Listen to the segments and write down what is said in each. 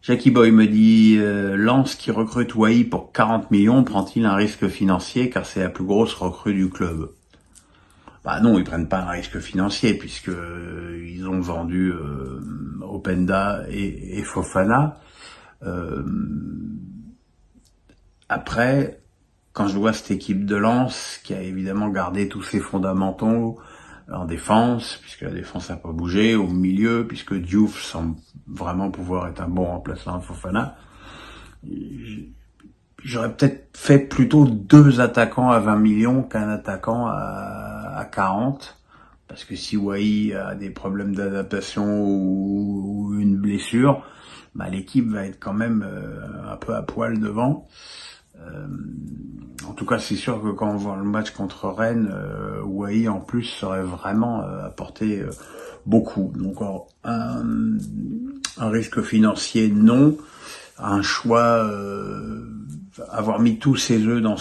Jackie Boy me dit Lens qui recrute Wai pour 40 millions prend-il un risque financier car c'est la plus grosse recrue du club? Bah non, ils prennent pas un risque financier puisque ils ont vendu Openda et Fofana. Après, quand je vois cette équipe de Lens qui a évidemment gardé tous ses fondamentaux en défense, puisque la défense n'a pas bougé, au milieu, puisque Diouf semble vraiment pouvoir être un bon remplaçant de Fofana, j'aurais peut-être fait plutôt 2 attaquants à 20 millions qu'un attaquant à 40, parce que si Wai a des problèmes d'adaptation ou une blessure, bah l'équipe va être quand même un peu à poil devant. En tout cas, c'est sûr que quand on voit le match contre Rennes, Wai en plus serait vraiment apporté beaucoup. Donc un risque financier, non. Un choix, avoir mis tous ses œufs dans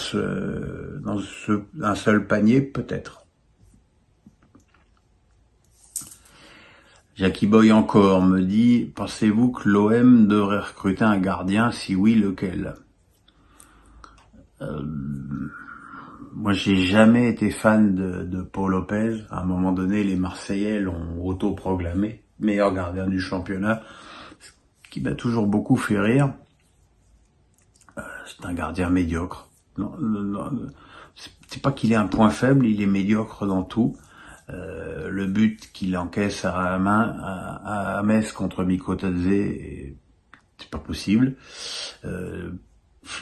un seul panier, peut-être. Jackie Boy encore me dit, pensez-vous que l'OM devrait recruter un gardien? Si oui, lequel? Moi, j'ai jamais été fan de Paul Lopez. À un moment donné, les Marseillais l'ont autoproclamé meilleur gardien du championnat, ce qui m'a toujours beaucoup fait rire. C'est un gardien médiocre. Non, c'est pas qu'il ait un point faible, il est médiocre dans tout. Le but qu'il encaisse à Metz contre Mikotadze, c'est pas possible.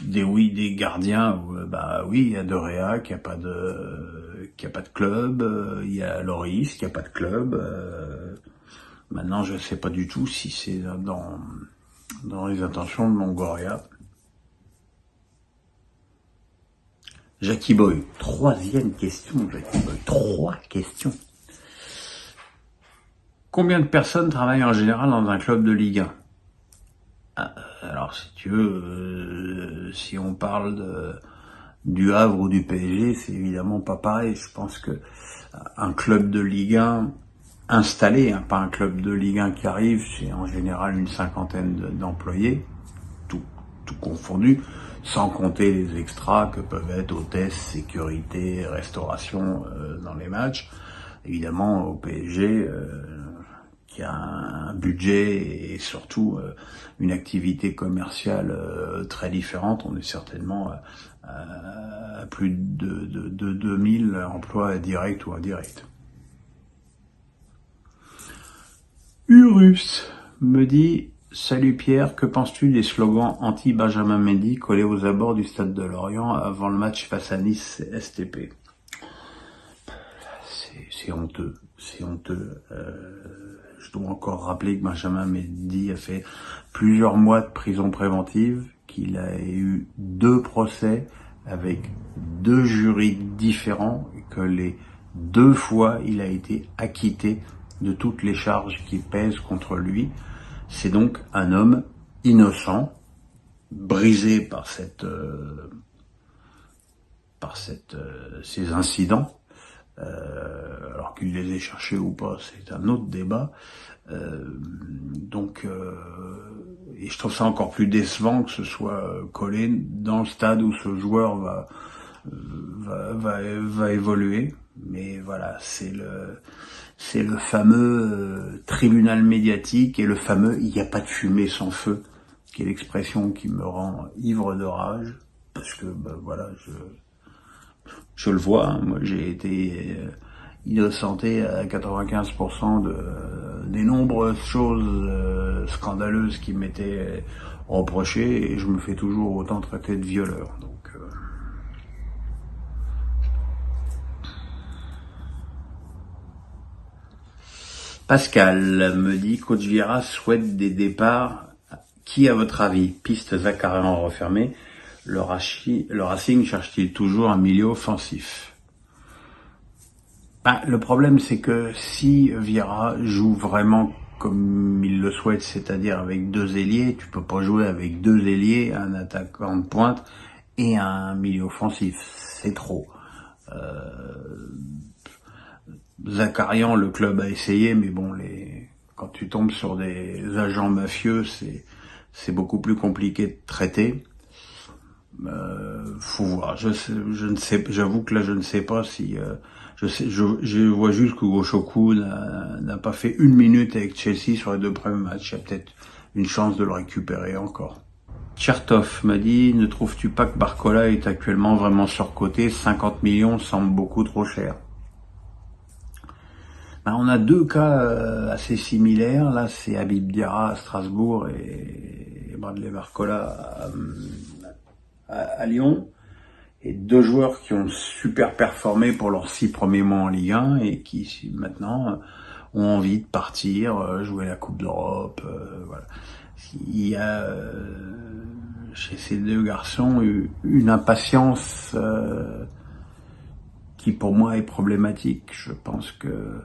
Des gardiens, bah oui, il y a De Rea qui a pas de club, il y a Loris qui a pas de club. Maintenant, je sais pas du tout si c'est dans les intentions de Longoria. Jackie Boy, 3e question, Jackie Boy, 3 questions. Combien de personnes travaillent en général dans un club de Ligue 1? Alors, si tu veux, si on parle du Havre ou du PSG, c'est évidemment pas pareil. Je pense que un club de Ligue 1 installé, pas un club de Ligue 1 qui arrive, c'est en général une 50aine d'employés, tout confondu, sans compter les extras que peuvent être hôtesse, sécurité, restauration dans les matchs. Évidemment, au PSG, qui a un budget et surtout une activité commerciale très différente, on est certainement à plus de 2000 emplois directs ou indirects. Urus me dit « Salut Pierre, que penses-tu des slogans anti-Benjamin Mendy collés aux abords du stade de Lorient avant le match face à Nice STP ?» C'est honteux, c'est honteux. Je dois encore rappeler que Benjamin Mendy a fait plusieurs mois de prison préventive, qu'il a eu 2 procès avec 2 jurys différents, et que les 2 fois il a été acquitté de toutes les charges qui pèsent contre lui. C'est donc un homme innocent, brisé par ces incidents. Alors qu'il les ait cherchés ou pas, c'est un autre débat. Et je trouve ça encore plus décevant que ce soit collé dans le stade où ce joueur va évoluer. Mais voilà, c'est le fameux tribunal médiatique et le fameux « il n'y a pas de fumée sans feu », qui est l'expression qui me rend ivre de rage, parce que voilà, je le vois, moi j'ai été innocenté à 95% des nombreuses choses scandaleuses qui m'étaient reprochées, et je me fais toujours autant traiter de violeur. Donc Pascal me dit, Coach Vieira souhaite des départs. Qui, à votre avis? Piste Zakarian refermée. Le Racing cherche-t-il toujours un milieu offensif? Le problème, c'est que si Vieira joue vraiment comme il le souhaite, c'est-à-dire avec 2 ailiers, tu peux pas jouer avec 2 ailiers, un attaquant de pointe et un milieu offensif. C'est trop. Zakarian, le club a essayé, mais bon, quand tu tombes sur des agents mafieux, c'est beaucoup plus compliqué de traiter. Faut voir. Je ne sais. J'avoue que là, je ne sais pas si. Je vois juste qu'Hugo Choukou n'a pas fait 1 minute avec Chelsea sur les 2 premiers matchs. Il y a peut-être une chance de le récupérer encore. Chertov m'a dit, ne trouves-tu pas que Barcola est actuellement vraiment surcoté? 50 millions semble beaucoup trop cher. Ben, on a 2 cas assez similaires. Là, c'est Habib Diarra à Strasbourg et Bradley Barcola à Lyon. Et 2 joueurs qui ont super performé pour leurs 6 premiers mois en Ligue 1 et qui maintenant ont envie de partir, jouer la Coupe d'Europe. Voilà. Il y a chez ces 2 garçons une impatience qui pour moi est problématique. Je pense que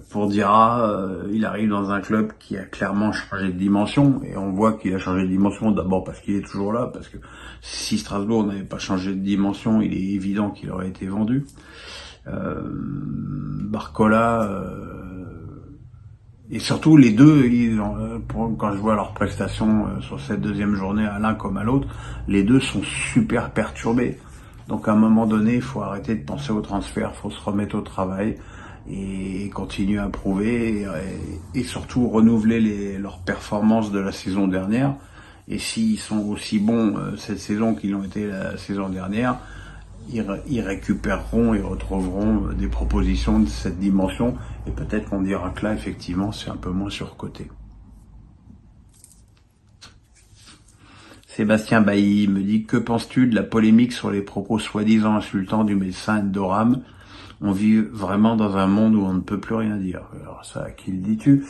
pour Diarra, il arrive dans un club qui a clairement changé de dimension, et on voit qu'il a changé de dimension d'abord parce qu'il est toujours là, parce que si Strasbourg n'avait pas changé de dimension, il est évident qu'il aurait été vendu. Barcola, et surtout les deux, quand je vois leurs prestations sur cette 2e journée, à l'un comme à l'autre, les deux sont super perturbés. Donc à un moment donné, il faut arrêter de penser au transfert, il faut se remettre au travail et continuer à prouver et surtout renouveler leurs performances de la saison dernière. Et s'ils sont aussi bons cette saison qu'ils l'ont été la saison dernière, ils récupéreront et retrouveront des propositions de cette dimension, et peut-être qu'on dira que là, effectivement, c'est un peu moins surcoté. Sébastien Bailly me dit, que penses-tu de la polémique sur les propos soi-disant insultants du médecin Endoram? On vit vraiment dans un monde où on ne peut plus rien dire. Alors ça, à qui le dis-tu?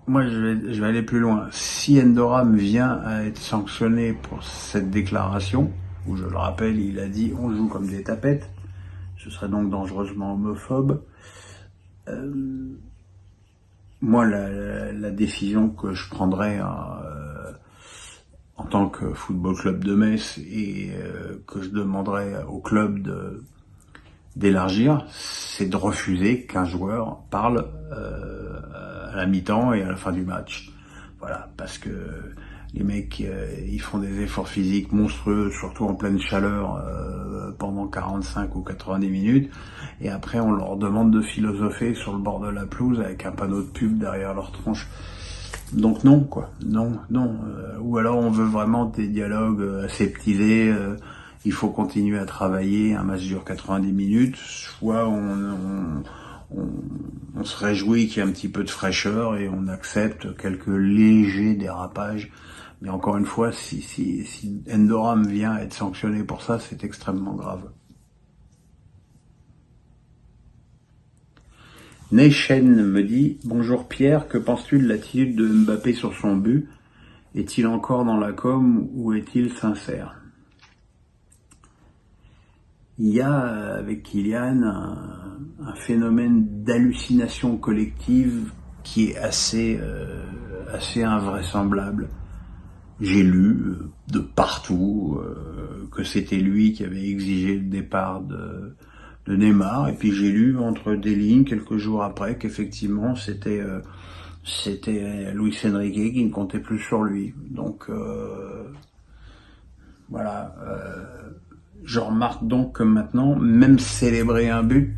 Moi, je vais aller plus loin. Si Endoram vient à être sanctionné pour cette déclaration, où je le rappelle, il a dit « on joue comme des tapettes », ce serait donc dangereusement homophobe. Moi, la décision que je prendrais en tant que football club de Metz et que je demanderais au club d'élargir, c'est de refuser qu'un joueur parle à la mi-temps et à la fin du match. Voilà, parce que les mecs, ils font des efforts physiques monstrueux, surtout en pleine chaleur, pendant 45 ou 90 minutes, et après on leur demande de philosopher sur le bord de la pelouse avec un panneau de pub derrière leur tronche. Donc non, quoi, non. Ou alors on veut vraiment des dialogues aseptisés, il faut continuer à travailler, un match dure 90 minutes, soit on se réjouit qu'il y ait un petit peu de fraîcheur et on accepte quelques légers dérapages. Mais encore une fois, si Endoram vient à être sanctionné pour ça, c'est extrêmement grave. Nechen me dit, bonjour Pierre, que penses-tu de l'attitude de Mbappé sur son but? Est-il encore dans la com ou est-il sincère? Il y a avec Kylian un phénomène d'hallucination collective qui est assez invraisemblable. J'ai lu de partout que c'était lui qui avait exigé le départ de Neymar, et puis j'ai lu entre des lignes quelques jours après qu'effectivement c'était Luis Enrique qui ne comptait plus sur lui. Donc voilà. Je remarque donc que maintenant, même célébrer un but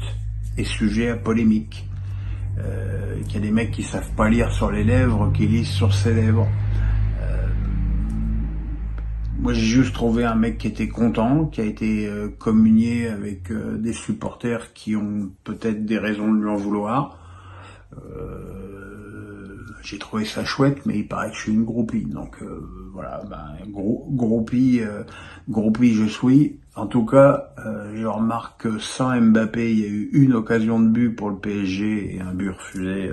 est sujet à polémique. Qu'il y a des mecs qui savent pas lire sur les lèvres, qui lisent sur ses lèvres. Moi, j'ai juste trouvé un mec qui était content, qui a été communié avec des supporters qui ont peut-être des raisons de lui en vouloir. J'ai trouvé ça chouette, mais il paraît que je suis une groupie. Donc voilà, groupie je suis. En tout cas, je remarque que sans Mbappé, il y a eu une occasion de but pour le PSG et un but refusé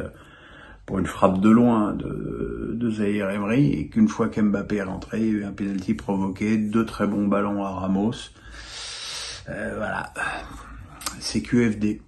pour une frappe de loin de Zahir Emery, et qu'une fois qu'Mbappé est rentré, il y a eu un penalty provoqué, 2 très bons ballons à Ramos. Voilà, c'est QFD.